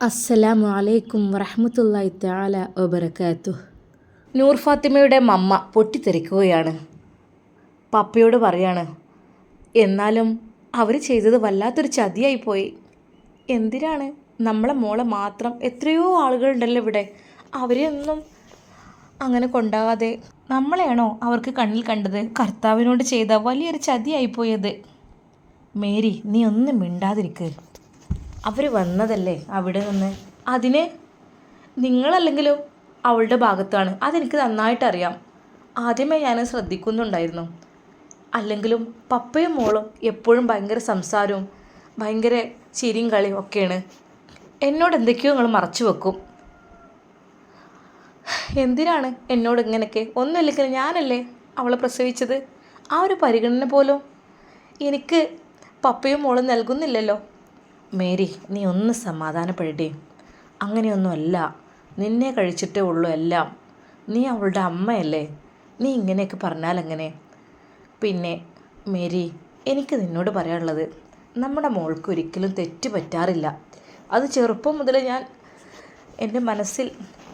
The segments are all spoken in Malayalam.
അസ്സലാമു അലൈക്കും വറഹ്മത്തുള്ളാഹി തആല വബറകാതുഹു. നൂർ ഫാത്തിമയുടെ മമ്മ പൊട്ടിത്തെറിക്കുകയാണ്. പപ്പയോട് പറയാണ്, എന്നാലും അവർ ചെയ്തത് വല്ലാത്തൊരു ചതിയായിപ്പോയി. എന്തിനാണ് നമ്മളെ മോളെ മാത്രം, എത്രയോ ആളുകളുണ്ടല്ലോ ഇവിടെ, അവരെയൊന്നും അങ്ങനെ കൊണ്ടാകാതെ നമ്മളെയാണോ അവർക്ക് കണ്ണിൽ കണ്ടത്? കർത്താവിനോട് ചെയ്ത വലിയൊരു ചതിയായിപ്പോയത്. മേരി, നീ ഒന്നും മിണ്ടാതിരിക്ക്. അവർ വന്നതല്ലേ അവിടെ നിന്ന്, അതിന് നിങ്ങളല്ലെങ്കിലും അവളുടെ ഭാഗത്താണ്, അതെനിക്ക് നന്നായിട്ടറിയാം. ആദ്യമേ ഞാൻ ശ്രദ്ധിക്കുന്നുണ്ടായിരുന്നു. അല്ലെങ്കിലും പപ്പയും മോളും എപ്പോഴും ഭയങ്കര സംസാരവും ഭയങ്കര ചിരിയും കളിയും ഒക്കെയാണ്. എന്നോട് എന്തൊക്കെയോ നിങ്ങൾ മറച്ചു വെക്കും. എന്തിനാണ് എന്നോട് ഇങ്ങനെയൊക്കെ? ഒന്നുമില്ലെങ്കിലും ഞാനല്ലേ അവളെ പ്രസവിച്ചത്. ആ ഒരു പരിഗണന പോലും എനിക്ക് പപ്പയും മോളും നൽകുന്നില്ലല്ലോ. മേരി, നീ ഒന്ന് സമാധാനപ്പെടേ. അങ്ങനെയൊന്നുമല്ല, നിന്നെ കഴിച്ചിട്ടേ ഉള്ളൂ എല്ലാം. നീ അവളുടെ അമ്മയല്ലേ, നീ ഇങ്ങനെയൊക്കെ പറഞ്ഞാൽ എങ്ങനെ? പിന്നെ മേരി, എനിക്ക് നിന്നോട് പറയാനുള്ളത്, നമ്മുടെ മോൾക്ക് ഒരിക്കലും തെറ്റ് പറ്റാറില്ല. അത് ചെറുപ്പം മുതൽ എൻ്റെ മനസ്സിൽ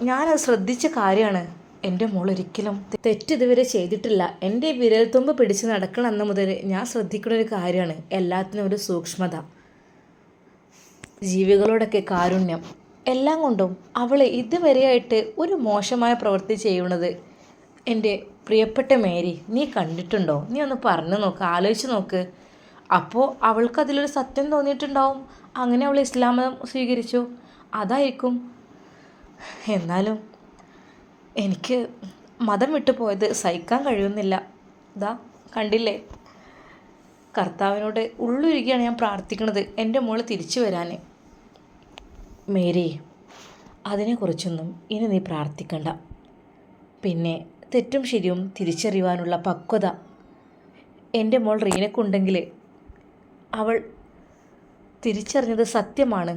ഞാനത് ശ്രദ്ധിച്ച കാര്യമാണ്. എൻ്റെ മോൾ ഒരിക്കലും തെറ്റ് ഇതുവരെ ചെയ്തിട്ടില്ല. എൻ്റെ വിരൽത്തുമ്പ് പിടിച്ച് നടക്കണം അന്ന് മുതൽ ഞാൻ ശ്രദ്ധിക്കുന്ന ഒരു കാര്യമാണ് എല്ലാത്തിനും ഒരു സൂക്ഷ്മത, ജീവികളോടൊക്കെ കാരുണ്യം, എല്ലാം കൊണ്ടും അവൾ ഇതുവരെയായിട്ട് ഒരു മോശമായ പ്രവൃത്തി ചെയ്യുന്നത് എൻ്റെ പ്രിയപ്പെട്ട മേരി നീ കണ്ടിട്ടുണ്ടോ? നീ ഒന്ന് പറഞ്ഞു നോക്ക്, ആലോചിച്ച് നോക്ക്. അപ്പോൾ അവൾക്കതിലൊരു സത്യം തോന്നിയിട്ടുണ്ടാവും. അങ്ങനെ അവൾ ഇസ്ലാം മതം സ്വീകരിച്ചു, അതായിരിക്കും. എന്നാലും എനിക്ക് മതം വിട്ടു പോയത് സഹിക്കാൻ കഴിയുന്നില്ല. ഇതാ കണ്ടില്ലേ, കർത്താവിനോട് ഉള്ളുരുകിയാണ് ഞാൻ പ്രാർത്ഥിക്കുന്നത് എൻ്റെ മോൾ തിരിച്ചു വരാൻ. മേരി, അതിനെക്കുറിച്ചൊന്നും ഇനി നീ പ്രാർത്ഥിക്കണ്ട. പിന്നെ തെറ്റും ശരിയും തിരിച്ചറിയുവാനുള്ള പക്വത എൻ്റെ മോൾ റീനക്കുണ്ടെങ്കിൽ അവൾ തിരിച്ചറിഞ്ഞത് സത്യമാണ്,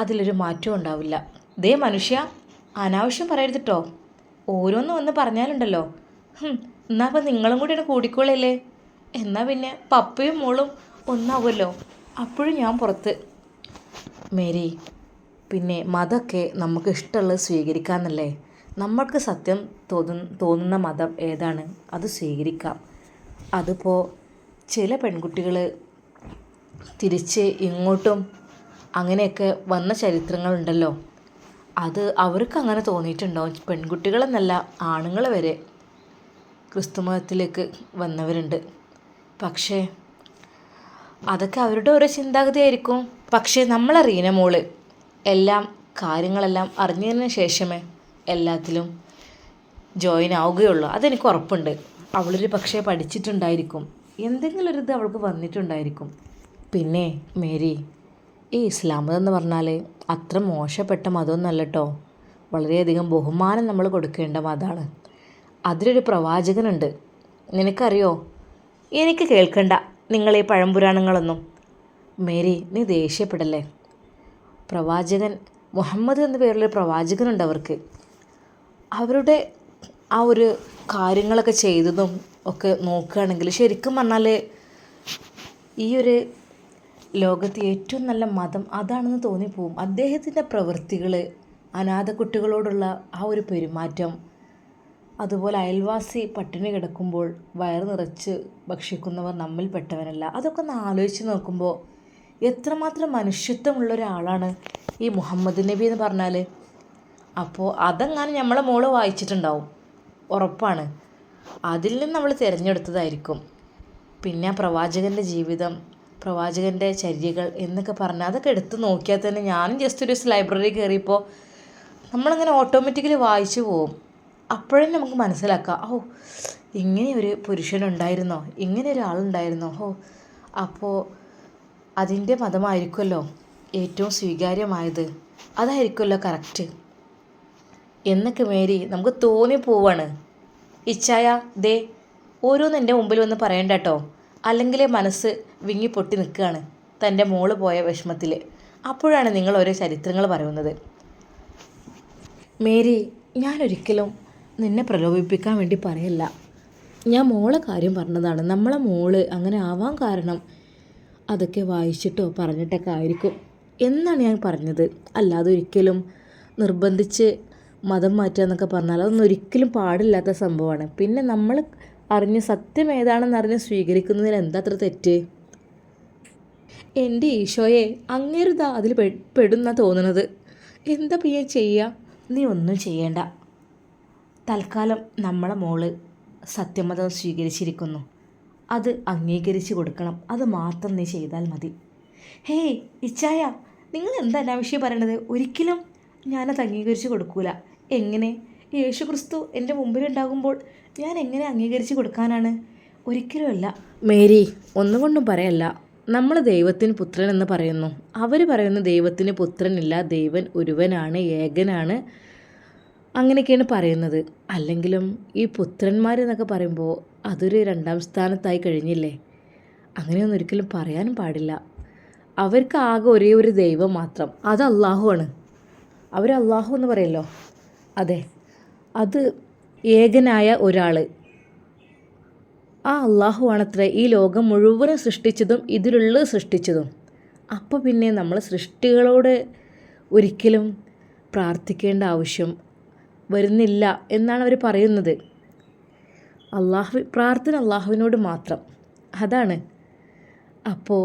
അതിലൊരു മാറ്റവും ഉണ്ടാവില്ല. ദേ മനുഷ്യ, അനാവശ്യം പറയരുതിട്ടോ. ഓരോന്നും വന്ന് പറഞ്ഞാലുണ്ടല്ലോ, എന്നാൽ അപ്പം നിങ്ങളും കൂടിയാണ് കൂടിക്കോളല്ലേ. എന്നാൽ പിന്നെ പപ്പയും മോളും ഒന്നാവുമല്ലോ, അപ്പോഴും ഞാൻ പുറത്ത്. മേരി, പിന്നെ മതമൊക്കെ നമുക്ക് ഇഷ്ടമുള്ളത് സ്വീകരിക്കാമെന്നല്ലേ. നമ്മൾക്ക് സത്യം തോന്നുന്ന മതം ഏതാണ് അത് സ്വീകരിക്കാം. അതിപ്പോൾ ചില പെൺകുട്ടികൾ തിരിച്ച് ഇങ്ങോട്ടും അങ്ങനെയൊക്കെ വന്ന ചരിത്രങ്ങളുണ്ടല്ലോ, അത് അവർക്ക് അങ്ങനെ തോന്നിയിട്ടുണ്ടാവും. പെൺകുട്ടികളെന്നല്ല, ആണുങ്ങൾ വരെ ക്രിസ്തുമതത്തിലേക്ക് വന്നവരുണ്ട്. പക്ഷേ അതൊക്കെ അവരുടെ ഓരോ ചിന്താഗതിയായിരിക്കും. പക്ഷേ നമ്മളെ റീന മോള് കാര്യങ്ങളെല്ലാം അറിഞ്ഞതിന് ശേഷമേ എല്ലാത്തിലും ജോയിൻ ആവുകയുള്ളൂ, അതെനിക്ക് ഉറപ്പുണ്ട്. അവളൊരു പക്ഷേ പഠിച്ചിട്ടുണ്ടായിരിക്കും, എന്തെങ്കിലും ഒരു ഇത് അവൾക്ക് വന്നിട്ടുണ്ടായിരിക്കും. പിന്നെ മേരി, ഈ ഇസ്ലാം മതം എന്ന് പറഞ്ഞാൽ അത്ര മോശപ്പെട്ട മതമൊന്നുമല്ല കേട്ടോ. വളരെയധികം ബഹുമാനം നമ്മൾ കൊടുക്കേണ്ട മതമാണ്. അതിലൊരു പ്രവാചകനുണ്ട്, നിനക്കറിയോ? എനിക്ക് കേൾക്കണ്ട നിങ്ങളീ പഴംപുരാണങ്ങളൊന്നും. മേരി, നീ ദേഷ്യപ്പെടല്ലേ. പ്രവാചകൻ മുഹമ്മദ് എന്ന പേരിലൊരു പ്രവാചകനുണ്ട് അവർക്ക്. അവരുടെ ആ ഒരു കാര്യങ്ങളൊക്കെ ചെയ്തതും ഒക്കെ നോക്കുകയാണെങ്കിൽ ശരിക്കും പറഞ്ഞാൽ ഈ ഒരു ലോകത്ത് ഏറ്റവും നല്ല മതം അതാണെന്ന് തോന്നിപ്പോവും. അദ്ദേഹത്തിൻ്റെ പ്രവൃത്തികൾ, അനാഥ കുട്ടികളോടുള്ള ആ ഒരു പെരുമാറ്റം, അതുപോലെ അയൽവാസി പട്ടിണി കിടക്കുമ്പോൾ വയറ് നിറച്ച് ഭക്ഷിക്കുന്നവർ നമ്മിൽ പെട്ടവനല്ല, അതൊക്കെ ഒന്ന് ആലോചിച്ച് നോക്കുമ്പോൾ എത്രമാത്രം മനുഷ്യത്വമുള്ള ഒരാളാണ് ഈ മുഹമ്മദ് നബി എന്ന് പറഞ്ഞാൽ. അപ്പോൾ അതെങ്ങാനും നമ്മളെ മോള് വായിച്ചിട്ടുണ്ടാവും, ഉറപ്പാണ്. അതിൽ നിന്ന് നമ്മൾ തിരഞ്ഞെടുത്തതായിരിക്കും. പിന്നെ പ്രവാചകൻ്റെ ജീവിതം, പ്രവാചകൻ്റെ ചര്യകൾ എന്നൊക്കെ പറഞ്ഞാൽ അതൊക്കെ എടുത്ത് നോക്കിയാൽ തന്നെ, ഞാനും ജസ്റ്റ് ഒരു ലൈബ്രറി കയറിയപ്പോൾ നമ്മളിങ്ങനെ ഓട്ടോമാറ്റിക്കലി വായിച്ചു പോവും. അപ്പോഴേ നമുക്ക് മനസ്സിലാക്കാം, ഓ ഇങ്ങനെ ഒരു പുരുഷനുണ്ടായിരുന്നോ, ഇങ്ങനെ ഒരാളുണ്ടായിരുന്നോ, അപ്പോൾ അതിൻ്റെ മതമായിരിക്കുമല്ലോ ഏറ്റവും സ്വീകാര്യമായത്, അതായിരിക്കുമല്ലോ കറക്റ്റ് എന്നൊക്കെ മേരി നമുക്ക് തോന്നിപ്പോവാണ്. ഇച്ചായ, ദേ ഓരോന്നും എൻ്റെ മുമ്പിൽ വന്ന് പറയണ്ട കേട്ടോ, അല്ലെങ്കിൽ മനസ്സ് വിങ്ങി പൊട്ടി നിൽക്കുകയാണ് തൻ്റെ മോള് പോയ വിഷമത്തിൽ. അപ്പോഴാണ് നിങ്ങൾ ഓരോ ചരിത്രങ്ങൾ പറയുന്നത്. മേരി, ഞാനൊരിക്കലും നിന്നെ പ്രലോഭിപ്പിക്കാൻ വേണ്ടി പറയല്ല, ഞാൻ മോളെ കാര്യം പറഞ്ഞതാണ്. നമ്മളെ മോള് അങ്ങനെ ആവാൻ കാരണം അതൊക്കെ വായിച്ചിട്ടോ പറഞ്ഞിട്ടൊക്കെ ആയിരിക്കും. എന്നാണ് ഞാൻ പറഞ്ഞത്. അല്ലാതെ ഒരിക്കലും നിർബന്ധിച്ച് മതം മാറ്റുക എന്നൊക്കെ പറഞ്ഞാൽ അതൊന്നും ഒരിക്കലും പാടില്ലാത്ത സംഭവമാണ്. പിന്നെ നമ്മൾ അറിഞ്ഞ് സത്യം ഏതാണെന്നറിഞ്ഞ് സ്വീകരിക്കുന്നതിൽ എന്താ അത്ര തെറ്റ്? എൻ്റെ ഈശോയെ, അങ്ങേരുതാ അതിൽ പെടുന്ന തോന്നുന്നത്. എന്താ പിന്നെ ചെയ്യുക? നീ ഒന്നും ചെയ്യേണ്ട. തൽക്കാലം നമ്മളെ മോള് സത്യമതം സ്വീകരിച്ചിരിക്കുന്നു. അത് അംഗീകരിച്ച് കൊടുക്കണം. അത് മാത്രം നീ ചെയ്താൽ മതി. ഹേയ് ഇച്ചായ, നിങ്ങൾ എന്താ അനാവശ്യം പറയണത്? ഒരിക്കലും ഞാനത് അംഗീകരിച്ച് കൊടുക്കൂല. എങ്ങനെ? യേശു ക്രിസ്തു എൻ്റെ മുമ്പിലുണ്ടാകുമ്പോൾ ഞാൻ എങ്ങനെ അംഗീകരിച്ച് കൊടുക്കാനാണ്? ഒരിക്കലുമല്ല. മേരി, ഒന്നുകൊണ്ടും പറയല്ല. നമ്മൾ ദൈവത്തിന് പുത്രൻ എന്ന് പറയുന്നു. അവർ പറയുന്നു ദൈവത്തിന് പുത്രനില്ല, ദൈവൻ ഒരുവനാണ്, ഏകനാണ്, അങ്ങനെയൊക്കെയാണ് പറയുന്നത്. അല്ലെങ്കിലും ഈ പുത്രന്മാരെന്നൊക്കെ പറയുമ്പോൾ അതൊരു രണ്ടാം സ്ഥാനത്തായി കഴിഞ്ഞില്ലേ? അങ്ങനെയൊന്നും ഒരിക്കലും പറയാനും പാടില്ല. അവർക്ക് ആകെ ഒരേ ഒരു ദൈവം മാത്രം, അത് അള്ളാഹുവാണ്. അവർ അള്ളാഹു എന്ന് പറയല്ലോ, അതെ, അത് ഏകനായ ഒരാൾ, ആ അള്ളാഹുവാണത്രേ ഈ ലോകം മുഴുവനും സൃഷ്ടിച്ചതും ഇതിലുള്ളത് സൃഷ്ടിച്ചതും. അപ്പോൾ പിന്നെ നമ്മൾ സൃഷ്ടികളോട് ഒരിക്കലും പ്രാർത്ഥിക്കേണ്ട ആവശ്യം വരുന്നില്ല എന്നാണ് അവർ പറയുന്നത്. പ്രാർത്ഥന അള്ളാഹുവിനോട് മാത്രം, അതാണ്. അപ്പോൾ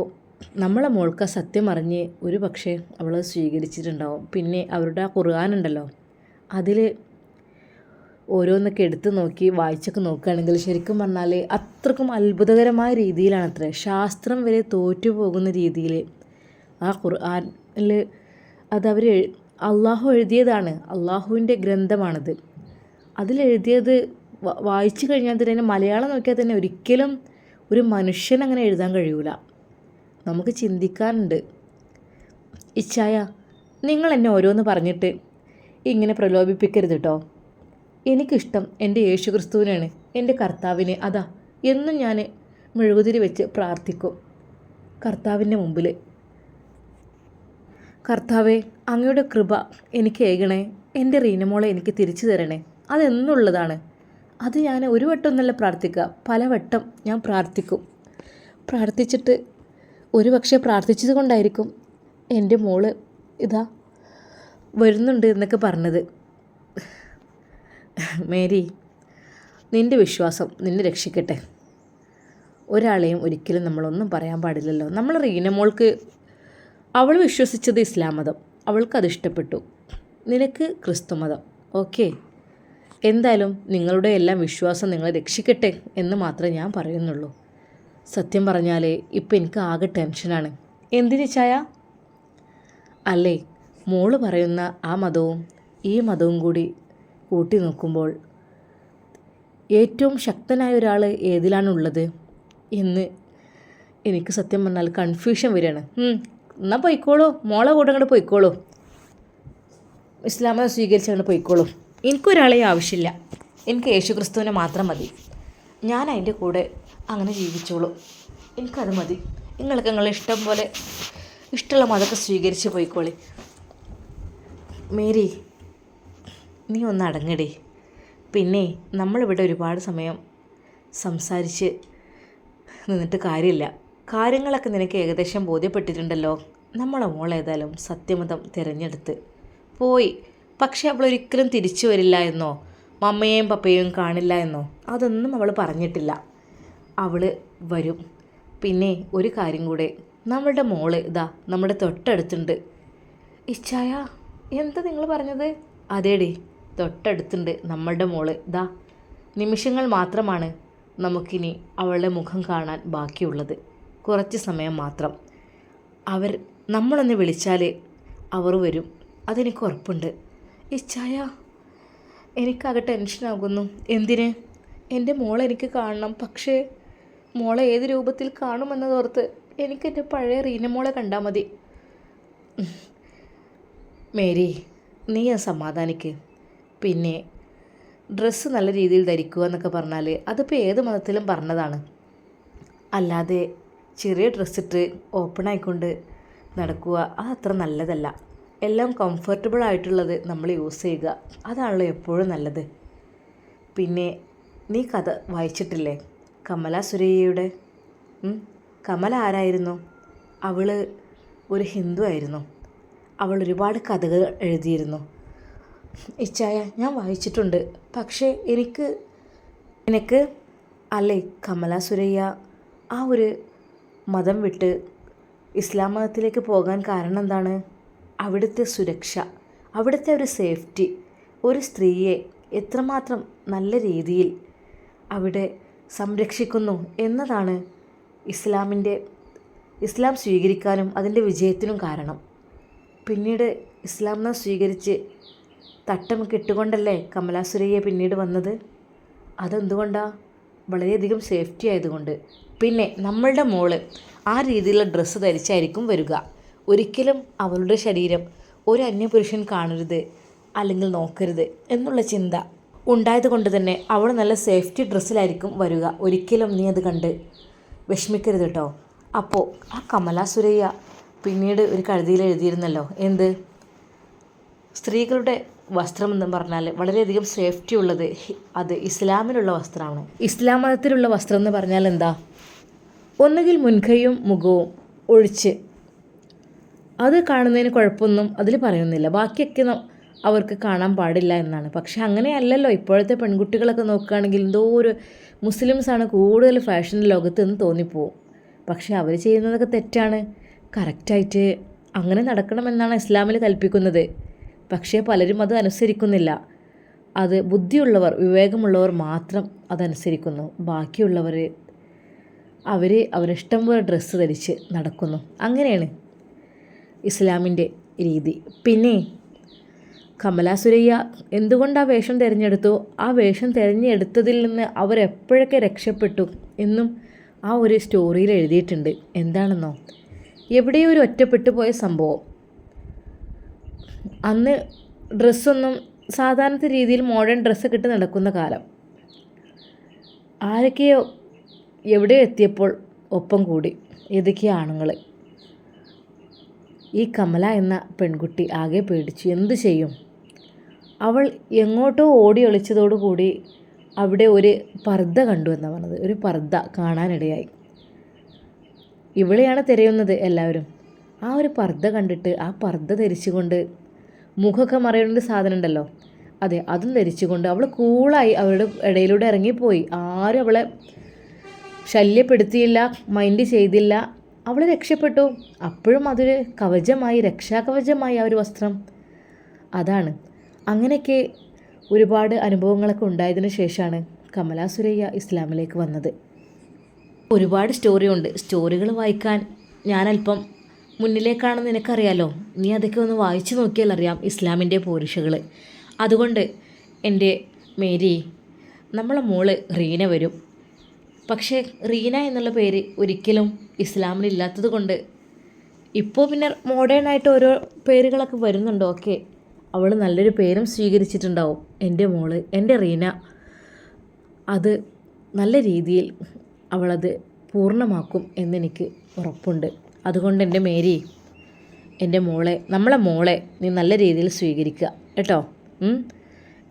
നമ്മളെ മോൾക്ക് സത്യം അറിഞ്ഞ് ഒരു പക്ഷേ അവൾ സ്വീകരിച്ചിട്ടുണ്ടാവും. പിന്നെ അവരുടെ ആ ഖുർആനുണ്ടല്ലോ, അതിൽ ഓരോന്നൊക്കെ എടുത്ത് നോക്കി വായിച്ചൊക്കെ നോക്കുകയാണെങ്കിൽ ശരിക്കും പറഞ്ഞാൽ അത്രക്കും അത്ഭുതകരമായ രീതിയിലാണത്രേ, ശാസ്ത്രം വരെ തോറ്റുപോകുന്ന രീതിയിൽ ആ ഖുർആനിൽ അതവർ അള്ളാഹു എഴുതിയതാണ്. അള്ളാഹുവിൻ്റെ ഗ്രന്ഥമാണത്. അതിലെഴുതിയത് വായിച്ചു കഴിഞ്ഞാൽ തന്നെ, മലയാളം നോക്കിയാൽ തന്നെ ഒരിക്കലും ഒരു മനുഷ്യൻ അങ്ങനെ എഴുതാൻ കഴിയൂല. നമുക്ക് ചിന്തിക്കാനുണ്ട്. ഇച്ചായ, നിങ്ങൾ എന്നെ ഓരോന്ന് പറഞ്ഞിട്ട് ഇങ്ങനെ പ്രലോഭിപ്പിക്കരുത് കേട്ടോ. എനിക്കിഷ്ടം എൻ്റെ യേശു ക്രിസ്തുവിനാണ്, എൻ്റെ കർത്താവിന്. അതാ എന്നും ഞാൻ മെഴുകുതിരി വെച്ച് പ്രാർത്ഥിക്കും കർത്താവിൻ്റെ മുമ്പിൽ. കർത്താവേ, അങ്ങയുടെ കൃപ എനിക്ക് ഏകണേ, എൻ്റെ റീനമോളെ എനിക്ക് തിരിച്ചു തരണേ. അതെന്നുള്ളതാണ്. അത് ഞാൻ ഒരു വട്ടം ഒന്നല്ല പ്രാർത്ഥിക്കുക, പലവട്ടം ഞാൻ പ്രാർത്ഥിക്കും. പ്രാർത്ഥിച്ചിട്ട് ഒരു പക്ഷേ പ്രാർത്ഥിച്ചത് കൊണ്ടായിരിക്കും എൻ്റെ മോള് ഇതാ വരുന്നുണ്ട് എന്നൊക്കെ പറഞ്ഞത്. മേരി, നിൻ്റെ വിശ്വാസം നിന്നെ രക്ഷിക്കട്ടെ. ഒരാളെയും ഒരിക്കലും നമ്മളൊന്നും പറയാൻ പാടില്ലല്ലോ. നമ്മൾ റീനമോൾക്ക് അവൾ വിശ്വസിച്ചത് ഇസ്ലാം മതം, അവൾക്കത് ഇഷ്ടപ്പെട്ടു. നിനക്ക് ക്രിസ്തു മതം. ഓക്കെ, എന്തായാലും നിങ്ങളുടെ എല്ലാം വിശ്വാസം നിങ്ങളെ രക്ഷിക്കട്ടെ എന്ന് മാത്രമേ ഞാൻ പറയുന്നുള്ളൂ. സത്യം പറഞ്ഞാൽ ഇപ്പം എനിക്ക് ആകെ ടെൻഷനാണ്. എന്തിന് ചായ? അല്ലേ, മോള് പറയുന്ന ആ മതവും ഈ മതവും കൂടി കൂട്ടി നോക്കുമ്പോൾ ഏറ്റവും ശക്തനായ ഒരാൾ ഏതിലാണുള്ളത് എന്ന് എനിക്ക് സത്യം പറഞ്ഞാൽ കൺഫ്യൂഷൻ വരികയാണ്. എന്നാൽ പോയിക്കോളൂ, മോളെ കൂടെ അങ്ങോട്ട് പോയിക്കോളൂ, ഇസ്ലാമ സ്വീകരിച്ച് അങ്ങോട്ട് പോയിക്കോളൂ. എനിക്കൊരാളെ ആവശ്യമില്ല, എനിക്ക് യേശു ക്രിസ്തുവിനെ മാത്രം മതി. ഞാൻ അതിൻ്റെ കൂടെ അങ്ങനെ ജീവിച്ചോളൂ, എനിക്കത് മതി. നിങ്ങൾക്ക് നിങ്ങളെ ഇഷ്ടം പോലെ ഇഷ്ടമുള്ള മതമൊക്കെ സ്വീകരിച്ച് പോയിക്കോളി. മേരി, നീ ഒന്ന് അടങ്ങടി. പിന്നെ നമ്മളിവിടെ ഒരുപാട് സമയം സംസാരിച്ച് നിന്നിട്ട് കാര്യമില്ല. കാര്യങ്ങളൊക്കെ നിനക്ക് ഏകദേശം ബോധ്യപ്പെട്ടിട്ടുണ്ടല്ലോ. നമ്മളെ മോളേതായാലും സത്യമതം തിരഞ്ഞെടുത്ത് പോയി. പക്ഷെ അവൾ ഒരിക്കലും തിരിച്ചു വരില്ല എന്നോ മമ്മയെയും പപ്പയെയും കാണില്ല എന്നോ അതൊന്നും അവൾ പറഞ്ഞിട്ടില്ല. അവൾ വരും. പിന്നെ ഒരു കാര്യം കൂടെ, നമ്മളുടെ മോള് ഇതാ നമ്മുടെ തൊട്ടടുത്തുണ്ട്. ഇച്ചായ, എന്താ നിങ്ങൾ പറഞ്ഞത്? അതേടി, തൊട്ടടുത്തുണ്ട് നമ്മളുടെ മോള്. ഇതാ നിമിഷങ്ങൾ മാത്രമാണ് നമുക്കിനി അവളുടെ മുഖം കാണാൻ ബാക്കിയുള്ളത്, കുറച്ച് സമയം മാത്രം. നമ്മളൊന്ന് വിളിച്ചാൽ അവർ വരും, അതെനിക്ക് ഉറപ്പുണ്ട്. ഇച്ചായ, എനിക്കാകെ ടെൻഷനാകുന്നു. എന്തിന്? എൻ്റെ മോളെ എനിക്ക് കാണണം. പക്ഷേ മോളെ ഏത് രൂപത്തിൽ കാണുമെന്നതോർത്ത് എനിക്കെൻ്റെ പഴയ റീനമോളെ കണ്ടാൽ മതി. മേരി, നീ സമാധാനിക്ക്. പിന്നെ ഡ്രസ്സ് നല്ല രീതിയിൽ ധരിക്കുക എന്നൊക്കെ പറഞ്ഞാൽ അതിപ്പോൾ ഏത് മതത്തിലും പറഞ്ഞതാണ്. അല്ലാതെ ചെറിയ ഡ്രസ്സിട്ട് ഓപ്പണായിക്കൊണ്ട് നടക്കുക അതത്ര നല്ലതല്ല. എല്ലാം കംഫർട്ടബിൾ ആയിട്ടുള്ളത് നമ്മൾ യൂസ് ചെയ്യുക, അതാണല്ലോ എപ്പോഴും നല്ലത്. പിന്നെ നീ കഥ വായിച്ചിട്ടില്ലേ കമല സുരയ്യയുടെ? കമല ആരായിരുന്നു? അവൾ ഒരു ഹിന്ദു ആയിരുന്നു. അവൾ ഒരുപാട് കഥകൾ എഴുതിയിരുന്നു. ഇച്ചായ ഞാൻ വായിച്ചിട്ടുണ്ട്. പക്ഷേ എനിക്ക് അല്ലേ കമല സുരയ്യ ആ ഒരു മതം വിട്ട് ഇസ്ലാം മതത്തിലേക്ക് പോകാൻ കാരണം എന്താണ്? അവിടുത്തെ സുരക്ഷ, അവിടുത്തെ ഒരു സേഫ്റ്റി, ഒരു സ്ത്രീയെ എത്രമാത്രം നല്ല രീതിയിൽ അവിടെ സംരക്ഷിക്കുന്നു എന്നതാണ് ഇസ്ലാം സ്വീകരിക്കാനും അതിൻ്റെ വിജയത്തിനും കാരണം. പിന്നീട് ഇസ്ലാം മതം സ്വീകരിച്ച് തട്ടം കിട്ടുകൊണ്ടല്ലേ കമല സുരയ്യ പിന്നീട് വന്നത്. അതെന്തുകൊണ്ടാണ്? വളരെയധികം സേഫ്റ്റി ആയതുകൊണ്ട്. പിന്നെ നമ്മളുടെ മോള് ആ രീതിയിലുള്ള ഡ്രസ്സ് ധരിച്ചായിരിക്കും വരിക. ഒരിക്കലും അവളുടെ ശരീരം ഒരു അന്യപുരുഷൻ കാണരുത് അല്ലെങ്കിൽ നോക്കരുത് എന്നുള്ള ചിന്ത ഉണ്ടായത് കൊണ്ട് തന്നെ അവൾ നല്ല സേഫ്റ്റി ഡ്രസ്സിലായിരിക്കും വരിക. ഒരിക്കലും നീ അത് കണ്ട് വിഷമിക്കരുത് കേട്ടോ. അപ്പോൾ ആ കമല സുരയ്യ പിന്നീട് ഒരു കവിതയിൽ എഴുതിയിരുന്നല്ലോ, എന്ത് സ്ത്രീകളുടെ വസ്ത്രം എന്ന് പറഞ്ഞാൽ വളരെയധികം സേഫ്റ്റി ഉള്ളത് അത് ഇസ്ലാമിലുള്ള വസ്ത്രമാണ്. ഇസ്ലാം മതത്തിലുള്ള വസ്ത്രം എന്ന് പറഞ്ഞാൽ എന്താ? ഒന്നുകിൽ മുൻകൈയും മുഖവും ഒഴിച്ച് അത് കാണുന്നതിന് കുഴപ്പമൊന്നും അതിൽ പറയുന്നില്ല, ബാക്കിയൊക്കെ അവർക്ക് കാണാൻ പാടില്ല എന്നാണ്. പക്ഷെ അങ്ങനെയല്ലല്ലോ ഇപ്പോഴത്തെ പെൺകുട്ടികളൊക്കെ നോക്കുകയാണെങ്കിൽ എന്തോ ഒരു മുസ്ലിംസാണ് കൂടുതൽ ഫാഷൻ ലോകത്ത് എന്ന് തോന്നിപ്പോവും. പക്ഷെ അവർ ചെയ്യുന്നതൊക്കെ തെറ്റാണ്. കറക്റ്റായിട്ട് അങ്ങനെ നടക്കണമെന്നാണ് ഇസ്ലാമിൽ കൽപ്പിക്കുന്നത്. പക്ഷേ പലരും അത് അനുസരിക്കുന്നില്ല. അത് ബുദ്ധിയുള്ളവർ, വിവേകമുള്ളവർ മാത്രം അതനുസരിക്കുന്നു. ബാക്കിയുള്ളവർ അവരിഷ്ടം പോലെ ഡ്രസ്സ് ധരിച്ച് നടക്കുന്നു. അങ്ങനെയാണ് ഇസ്ലാമിൻ്റെ രീതി. പിന്നെ കമല സുരയ്യ എന്തുകൊണ്ട് ആ വേഷം തിരഞ്ഞെടുത്തു, ആ വേഷം തിരഞ്ഞെടുത്തതിൽ നിന്ന് അവരെപ്പോഴൊക്കെ രക്ഷപ്പെട്ടു എന്നും ആ ഒരു സ്റ്റോറിയിൽ എഴുതിയിട്ടുണ്ട്. എന്താണെന്നോ, എവിടെയോ ഒരു ഒറ്റപ്പെട്ടു പോയ സംഭവം. അന്ന് ഡ്രസ്സൊന്നും സാധാരണ രീതിയിൽ മോഡേൺ ഡ്രസ്സൊക്കെ ഇട്ട് നടക്കുന്ന കാലം. ആരൊക്കെയോ എവിടെയോ എത്തിയപ്പോൾ ഒപ്പം കൂടി ഏതൊക്കെയോ ആണുങ്ങൾ. ഈ കമല എന്ന പെൺകുട്ടി ആകെ പേടിച്ചു. എന്തു ചെയ്യും? അവൾ എങ്ങോട്ടോ ഓടി ഒളിച്ചതോടുകൂടി അവിടെ ഒരു പർദ്ദ കണ്ടു എന്നാണ് പറഞ്ഞത്. ഒരു പർദ്ദ കാണാനിടയായി. ഇവളെയാണ് തിരയുന്നത് എല്ലാവരും. ആ ഒരു പർദ്ദ കണ്ടിട്ട് ആ പർദ്ദ ധരിച്ചുകൊണ്ട് മുഖമൊക്കെ മറയുന്ന സാധനം ഉണ്ടല്ലോ, അതെ, അതും ധരിച്ചുകൊണ്ട് അവൾ കൂളായി അവരുടെ ഇടയിലൂടെ ഇറങ്ങിപ്പോയി. ആരും അവളെ ശല്യപ്പെടുത്തിയില്ല, മൈൻഡ് ചെയ്തില്ല. അവൾ രക്ഷപ്പെട്ടു. അപ്പോഴും അതൊരു കവചമായി, രക്ഷാകവചമായി ആ ഒരു വസ്ത്രം. അതാണ്. അങ്ങനെയൊക്കെ ഒരുപാട് അനുഭവങ്ങളൊക്കെ ഉണ്ടായതിനു ശേഷമാണ് കമല സുരയ്യ ഇസ്ലാമിലേക്ക് വന്നത്. ഒരുപാട് സ്റ്റോറിയുണ്ട്. സ്റ്റോറികൾ വായിക്കാൻ ഞാനല്പം മുന്നിലേക്കാണെന്ന് നിനക്കറിയാലോ. നീ അതൊക്കെ ഒന്ന് വായിച്ചു നോക്കിയാൽ അറിയാം ഇസ്ലാമിൻ്റെ പോരിഷകൾ. അതുകൊണ്ട് എൻ്റെ മേരി, നമ്മളെ മോള് റീന വരും. പക്ഷേ റീന എന്നുള്ള പേര് ഒരിക്കലും ഇസ്ലാമിലില്ലാത്തത് കൊണ്ട് ഇപ്പോൾ പിന്നെ മോഡേണായിട്ട് ഓരോ പേരുകളൊക്കെ വരുന്നുണ്ട്. ഓക്കെ, അവൾ നല്ലൊരു പേരും സ്വീകരിച്ചിട്ടുണ്ടാവും. എൻ്റെ മോള്, എൻ്റെ റീന, അത് നല്ല രീതിയിൽ അവളത് പൂർണ്ണമാക്കും എന്നെനിക്ക് ഉറപ്പുണ്ട്. അതുകൊണ്ട് എൻ്റെ മേരി, എൻ്റെ മോളെ, നമ്മളെ മോളെ നീ നല്ല രീതിയിൽ സ്വീകരിക്കുക കേട്ടോ.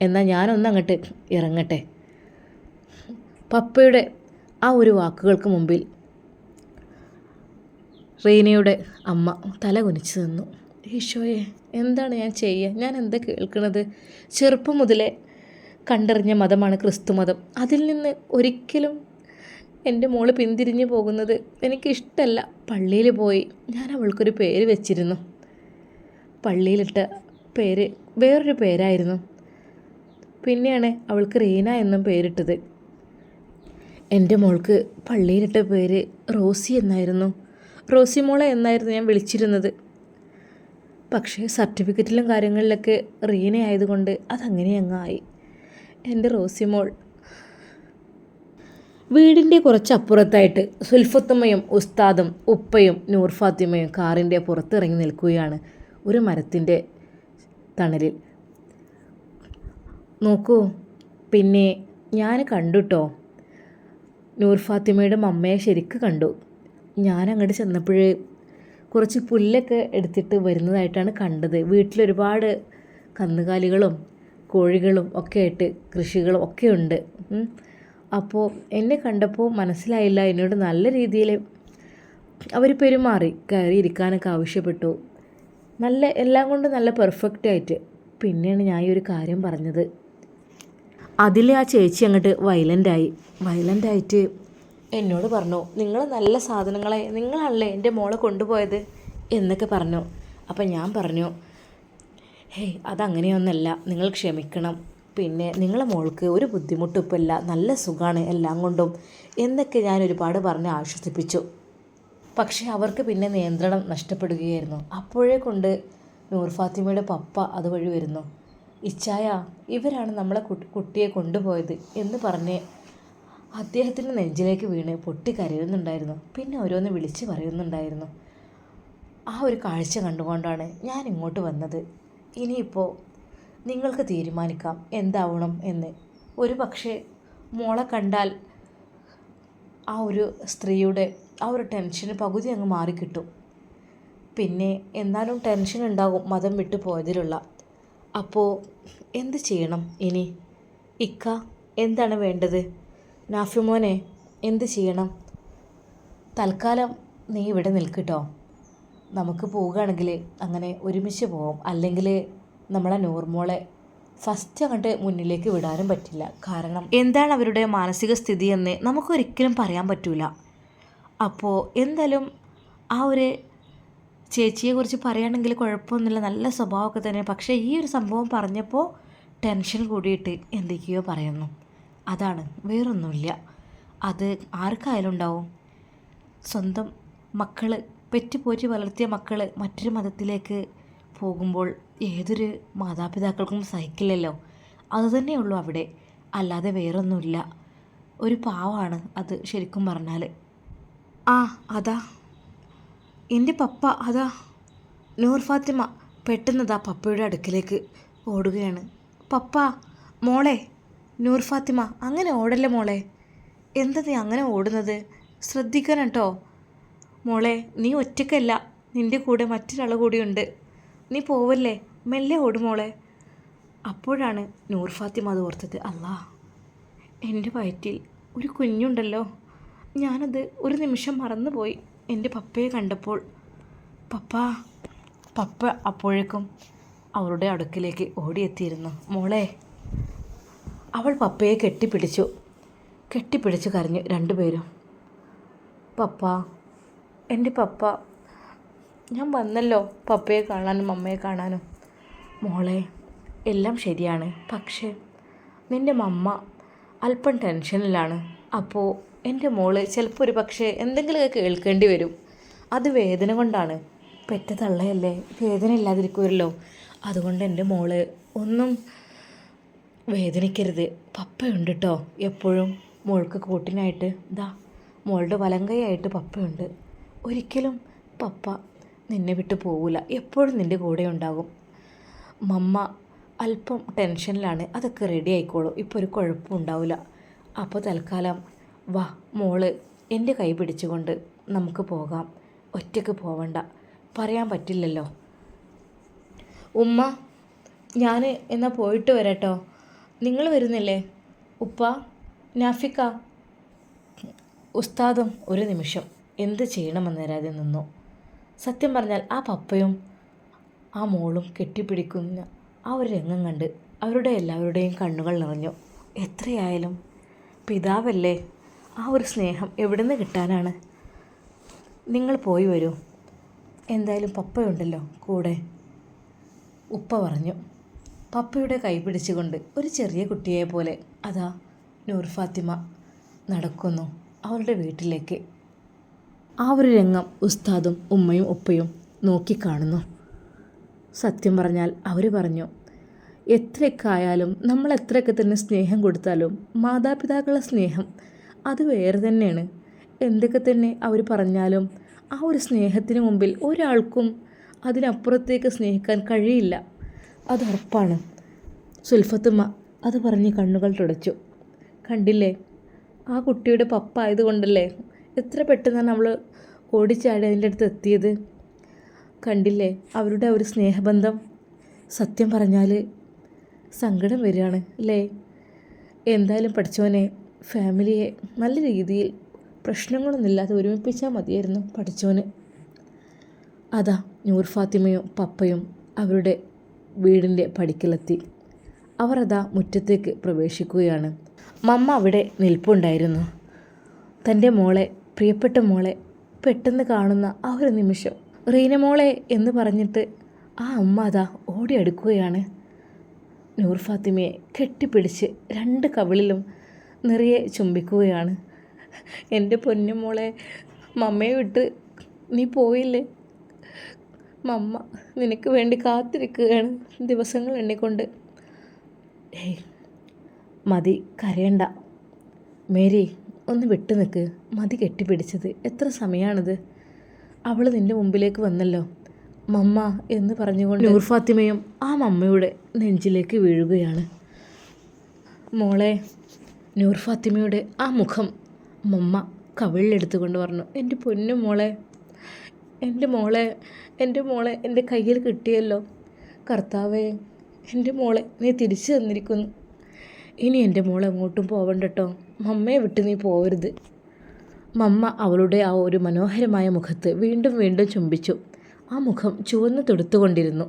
എന്നാൽ ഞാനൊന്ന് അങ്ങോട്ട് ഇറങ്ങട്ടെ. പപ്പയുടെ ആ ഒരു വാക്കുകൾക്ക് മുമ്പിൽ റീനയുടെ അമ്മ തല കുനിച്ച് നിന്നു. ഈശോയെ, എന്താണ് ഞാൻ ചെയ്യുക? ഞാൻ എന്താ കേൾക്കുന്നത്? ചെറുപ്പം മുതലേ കണ്ടറിഞ്ഞ മതമാണ് ക്രിസ്തു മതം. അതിൽ നിന്ന് ഒരിക്കലും എൻ്റെ മോള് പിന്തിരിഞ്ഞു പോകുന്നത് എനിക്കിഷ്ടമല്ല. പള്ളിയിൽ പോയി ഞാൻ അവൾക്കൊരു പേര് വെച്ചിരുന്നു. പള്ളിയിലിട്ട പേര് വേറൊരു പേരായിരുന്നു. പിന്നെയാണ് അവൾക്ക് റീന എന്നും പേരിട്ടത്. എൻ്റെ മോൾക്ക് പള്ളിയിലിട്ട പേര് റോസി എന്നായിരുന്നു. റോസി മോളെ എന്നായിരുന്നു ഞാൻ വിളിച്ചിരുന്നത്. പക്ഷേ സർട്ടിഫിക്കറ്റിലും കാര്യങ്ങളിലൊക്കെ റീന ആയതുകൊണ്ട് അതങ്ങനെ അങ്ങായി. എൻ്റെ റോസി മോൾ. വീടിൻ്റെ കുറച്ചപ്പുറത്തായിട്ട് സുൽഫത്തുമ്മയും ഉസ്താദും ഉപ്പയും നൂർ ഫാത്തിമയും കാറിൻ്റെ പുറത്തിറങ്ങി നിൽക്കുകയാണ് ഒരു മരത്തിൻ്റെ തണലിൽ. നോക്കൂ, പിന്നെ ഞാൻ കണ്ടുട്ടോ, നൂർ ഫാത്തിമയുടെ മമ്മയെ ശരിക്ക് കണ്ടു. ഞാൻ അങ്ങോട്ട് ചെന്നപ്പോഴേ കുറച്ച് പുല്ലൊക്കെ എടുത്തിട്ട് വരുന്നതായിട്ടാണ് കണ്ടത്. വീട്ടിലൊരുപാട് കന്നുകാലികളും കോഴികളും ഒക്കെ ആയിട്ട് കൃഷികളും ഒക്കെ ഉണ്ട്. അപ്പോൾ എന്നെ കണ്ടപ്പോൾ മനസ്സിലായില്ല. എന്നോട് നല്ല രീതിയിൽ അവർ പെരുമാറി, കയറി ഇരിക്കാനൊക്കെ ആവശ്യപ്പെട്ടു. നല്ല എല്ലാം കൊണ്ടും നല്ല പെർഫെക്റ്റ് ആയിട്ട്. പിന്നെയാണ് ഞാൻ ഈ ഒരു കാര്യം പറഞ്ഞത്. അതിൽ ആ ചേച്ചി അങ്ങോട്ട് വയലൻ്റായിട്ട് എന്നോട് പറഞ്ഞു, നിങ്ങൾ നല്ല സാധനങ്ങളെ നിങ്ങളല്ലേ എൻ്റെ മോളെ കൊണ്ടുപോയത് എന്നൊക്കെ പറഞ്ഞു. അപ്പം ഞാൻ പറഞ്ഞു, ഹേയ് അതങ്ങനെയൊന്നല്ല, നിങ്ങൾ ക്ഷമിക്കണം, പിന്നെ നിങ്ങളെ മോൾക്ക് ഒരു ബുദ്ധിമുട്ടും ഇപ്പം ഇല്ല, നല്ല സുഖമാണ് എല്ലാം കൊണ്ടും എന്നൊക്കെ ഞാൻ ഒരുപാട് പറഞ്ഞ് ആശ്വസിപ്പിച്ചു. പക്ഷേ അവർക്ക് പിന്നെ നിയന്ത്രണം നഷ്ടപ്പെടുകയായിരുന്നു. അപ്പോഴേ കൊണ്ട് നൂർ ഫാത്തിമയുടെ പപ്പ അതുവഴി വരുന്നു. ഇച്ചായ, ഇവരാണ് നമ്മളെ കുട്ടിയെ കൊണ്ടുപോയത് എന്ന് പറഞ്ഞ് അദ്ദേഹത്തിൻ്റെ നെഞ്ചിലേക്ക് വീണ് പൊട്ടിക്കരയുന്നുണ്ടായിരുന്നു. പിന്നെ ഓരോന്ന് വിളിച്ച് പറയുന്നുണ്ടായിരുന്നു. ആ ഒരു കാഴ്ച കണ്ടുകൊണ്ടാണ് ഞാൻ ഇങ്ങോട്ട് വന്നത്. ഇനിയിപ്പോൾ നിങ്ങൾക്ക് തീരുമാനിക്കാം എന്താവണം എന്ന്. ഒരു പക്ഷേ മോളെ കണ്ടാൽ ആ ഒരു സ്ത്രീയുടെ ആ ഒരു ടെൻഷന് പകുതി അങ്ങ് മാറിക്കിട്ടും. പിന്നെ എന്നാലും ടെൻഷൻ ഉണ്ടാകും മതം വിട്ടു പോയതിലുള്ള. അപ്പോൾ എന്ത് ചെയ്യണം ഇനി? ഇക്ക എന്താണ് വേണ്ടത്? നാഫി മോനെ എന്ത് ചെയ്യണം? തൽക്കാലം നീ ഇവിടെ നിൽക്കട്ടോ. നമുക്ക് പോവുകയാണെങ്കിൽ അങ്ങനെ ഒരുമിച്ച് പോവും. അല്ലെങ്കിൽ നമ്മളെ നൂർമോളെ ഫസ്റ്റ് അങ്ങോട്ട് മുന്നിലേക്ക് വിടാനും പറ്റില്ല. കാരണം എന്താണ് അവരുടെ മാനസിക സ്ഥിതി എന്ന് നമുക്കൊരിക്കലും പറയാൻ പറ്റില്ല. അപ്പോൾ എന്തായാലും ആ ഒരു ചേച്ചിയെക്കുറിച്ച് പറയുകയാണെങ്കിൽ കുഴപ്പമൊന്നുമില്ല, നല്ല സ്വഭാവമൊക്കെ തന്നെ. പക്ഷേ ഈ ഒരു സംഭവം പറഞ്ഞപ്പോൾ ടെൻഷൻ കൂടിയിട്ട് എന്തൊക്കെയോ പറയുന്നു. അതാണ്, വേറൊന്നുമില്ല. അത് ആർക്കായാലും ഉണ്ടാവും. സ്വന്തം മക്കൾ, പെറ്റുപോറ്റി വളർത്തിയ മക്കൾ മറ്റൊരു മതത്തിലേക്ക് പോകുമ്പോൾ ഏതൊരു മാതാപിതാക്കൾക്കും സഹിക്കില്ലല്ലോ. അതുതന്നെയുള്ളൂ അവിടെ, അല്ലാതെ വേറൊന്നുമില്ല. ഒരു പാവമാണ് അത് ശരിക്കും പറഞ്ഞാൽ. ആ അതാ എൻ്റെ പപ്പ, അതാ നൂർ ഫാത്തിമ പെട്ടെന്നതാ പപ്പയുടെ അടുക്കിലേക്ക് ഓടുകയാണ്. പപ്പ, മോളെ നൂർ ഫാത്തിമ, അങ്ങനെ ഓടല്ലേ മോളെ. എന്താ നീ അങ്ങനെ ഓടുന്നത്? ശ്രദ്ധിക്കണം കേട്ടോ മോളെ. നീ ഒറ്റയ്ക്കല്ല, നിൻ്റെ കൂടെ മറ്റൊരാൾ കൂടിയുണ്ട്. നീ പോവല്ലേ, മെല്ലെ ഓടും മോളെ. അപ്പോഴാണ് നൂർ ഫാത്തിമ അത് ഓർത്തത്. അല്ലാ, എൻ്റെ വയറ്റിൽ ഒരു കുഞ്ഞുണ്ടല്ലോ. ഞാനത് ഒരു നിമിഷം മറന്നുപോയി എൻ്റെ പപ്പയെ കണ്ടപ്പോൾ. പപ്പ അപ്പോഴേക്കും അവളുടെ അടുക്കിലേക്ക് ഓടിയെത്തിയിരുന്നു. മോളെ, അവൾ പപ്പയെ കെട്ടിപ്പിടിച്ച് കരഞ്ഞു രണ്ടുപേരും. പപ്പ, എൻ്റെ പപ്പ, ഞാൻ വന്നല്ലോ പപ്പയെ കാണാനും അമ്മയെ കാണാനും. മോളെ, എല്ലാം ശരിയാണ്, പക്ഷേ നിൻ്റെ മമ്മ അല്പം ടെൻഷനിലാണ്. അപ്പോൾ എൻ്റെ മോള് ചിലപ്പോൾ ഒരു പക്ഷേ എന്തെങ്കിലുമൊക്കെ കേൾക്കേണ്ടി വരും. അത് വേദന കൊണ്ടാണ്. പെറ്റ തള്ളയല്ലേ, വേദന ഇല്ലാതിരിക്കുമല്ലോ. അതുകൊണ്ട് എൻ്റെ മോള് ഒന്നും വേദനിക്കരുത്. പപ്പയുണ്ട് കേട്ടോ എപ്പോഴും മോൾക്ക് കൂട്ടിനായിട്ട്. ഇതാ മോളുടെ വലങ്കയായിട്ട് പപ്പയുണ്ട്. ഒരിക്കലും പപ്പ നിന്നെ വിട്ട് പോവില്ല, എപ്പോഴും നിൻ്റെ കൂടെ ഉണ്ടാകും. മമ്മ അല്പം ടെൻഷനിലാണ്, അതൊക്കെ റെഡി ആയിക്കോളും, ഇപ്പോൾ ഒരു കുഴപ്പം ഉണ്ടാവില്ല. അപ്പോൾ തൽക്കാലം വാ മോള്, എൻ്റെ കൈ പിടിച്ചുകൊണ്ട് നമുക്ക് പോകാം. ഒറ്റയ്ക്ക് പോവണ്ട, പറയാൻ പറ്റില്ലല്ലോ. ഉമ്മ, ഞാൻ എന്നാൽ പോയിട്ട് വരാട്ടോ. നിങ്ങൾ വരുന്നില്ലേ? ഉപ്പ, നാഫിക്ക. ഉസ്താദും ഒരു നിമിഷം എന്ത് ചെയ്യണമെന്നേരാതെ നിന്നു. സത്യം പറഞ്ഞാൽ ആ പപ്പയും ആ മോളും കെട്ടിപ്പിടിക്കുന്ന ആ ഒരു രംഗം കണ്ട് അവരുടെ എല്ലാവരുടെയും കണ്ണുകൾ നിറഞ്ഞു. എത്രയായാലും പിതാവല്ലേ, ആ ഒരു സ്നേഹം എവിടെ നിന്ന് കിട്ടാനാണ്? നിങ്ങൾ പോയി വരൂ, എന്തായാലും പപ്പയുണ്ടല്ലോ കൂടെ, ഉപ്പ പറഞ്ഞു. പപ്പയുടെ കൈ പിടിച്ചുകൊണ്ട് ഒരു ചെറിയ കുട്ടിയെ പോലെ അതാ നൂർ ഫാത്തിമ നടക്കുന്നു അവളുടെ വീട്ടിലേക്ക്. ആ ഒരു രംഗം ഉസ്താദും ഉമ്മയും ഉപ്പയും നോക്കിക്കാണുന്നു. സത്യം പറഞ്ഞാൽ അവർ പറഞ്ഞു, എത്രയൊക്കെ ആയാലും നമ്മൾ എത്രയൊക്കെ തന്നെ സ്നേഹം കൊടുത്താലും മാതാപിതാക്കളുടെ സ്നേഹം അത് വേറെ തന്നെയാണ്. എന്തൊക്കെ തന്നെ അവർ പറഞ്ഞാലും ആ ഒരു സ്നേഹത്തിന് മുമ്പിൽ ഒരാൾക്കും അതിനപ്പുറത്തേക്ക് സ്നേഹിക്കാൻ കഴിയില്ല, അതുറപ്പാണ്. സുൽഫത്തുമ്മ അത് പറഞ്ഞ് കണ്ണുകൾ തുടച്ചു. കണ്ടില്ലേ, ആ കുട്ടിയുടെ പപ്പ ആയതുകൊണ്ടല്ലേ എത്ര പെട്ടെന്നാണ് നമ്മൾ ഓടിച്ചാടി അതിൻ്റെ അടുത്ത് എത്തിയത്. കണ്ടില്ലേ അവരുടെ ഒരു സ്നേഹബന്ധം. സത്യം പറഞ്ഞാൽ സങ്കടം വരികയാണ് അല്ലേ. എന്തായാലും പഠിച്ചവനെ ഫാമിലിയെ നല്ല രീതിയിൽ പ്രശ്നങ്ങളൊന്നുമില്ലാതെ ഒരുമിപ്പിച്ചാൽ മതിയായിരുന്നു പഠിച്ചവന്. അതാ നൂർ ഫാത്തിമയും പപ്പയും അവരുടെ വീടിൻ്റെ പടിക്കലെത്തി. അവർ അതാ മുറ്റത്തേക്ക് പ്രവേശിക്കുകയാണ്. മമ്മ അവിടെ നിൽപ്പുണ്ടായിരുന്നു. തൻ്റെ മോളെ, പ്രിയപ്പെട്ട മോളെ പെട്ടെന്ന് കാണുന്ന ആ ഒരു നിമിഷം, റീന മോളെ എന്ന് പറഞ്ഞിട്ട് ആ അമ്മ അതാ ഓടി അടുക്കുകയാണ്. നൂർ ഫാത്തിമയെ കെട്ടിപ്പിടിച്ച് 2 കവിളിലും നിറയെ ചുംബിക്കുകയാണ്. എൻ്റെ പൊന്നുമോളെ, മമ്മയെ വിട്ട് നീ പോയില്ലേ? മമ്മ നിനക്ക് വേണ്ടി കാത്തിരിക്കുകയാണ് ദിവസങ്ങൾ എണ്ണിക്കൊണ്ട്. ഏയ് മതി, കരയണ്ട മേരി, ഒന്ന് വിട്ടു നിൽക്ക്. മതി കെട്ടിപ്പിടിച്ചത്, എത്ര സമയമാണിത്? അവൾ നിൻ്റെ മുമ്പിലേക്ക് വന്നല്ലോ മമ്മ എന്ന് പറഞ്ഞുകൊണ്ട് നൂർ ഫാത്തിമയും ആ മമ്മയുടെ നെഞ്ചിലേക്ക് വീഴുകയാണ്. മോളെ, നൂർ ഫാത്തിമയുടെ ആ മുഖം മമ്മ കവിളിലെടുത്തുകൊണ്ട് പറഞ്ഞു, എൻ്റെ പൊന്നു മോളെ, എൻ്റെ മോളെ, എൻ്റെ മോളെ എൻ്റെ കയ്യിൽ കിട്ടിയല്ലോ കർത്താവേ, എൻ്റെ മോളെ നീ തിരിച്ചു തന്നിരിക്കുന്നു. ഇനി എൻ്റെ മോളെ എങ്ങോട്ടും പോവണ്ട കേട്ടോ, മമ്മയെ വിട്ട് നീ പോവരുത്. മമ്മ അവളുടെ ആ ഒരു മനോഹരമായ മുഖത്ത് വീണ്ടും വീണ്ടും ചുംബിച്ചു. ആ മുഖം ചുവന്ന് തൊടുത്തുകൊണ്ടിരുന്നു.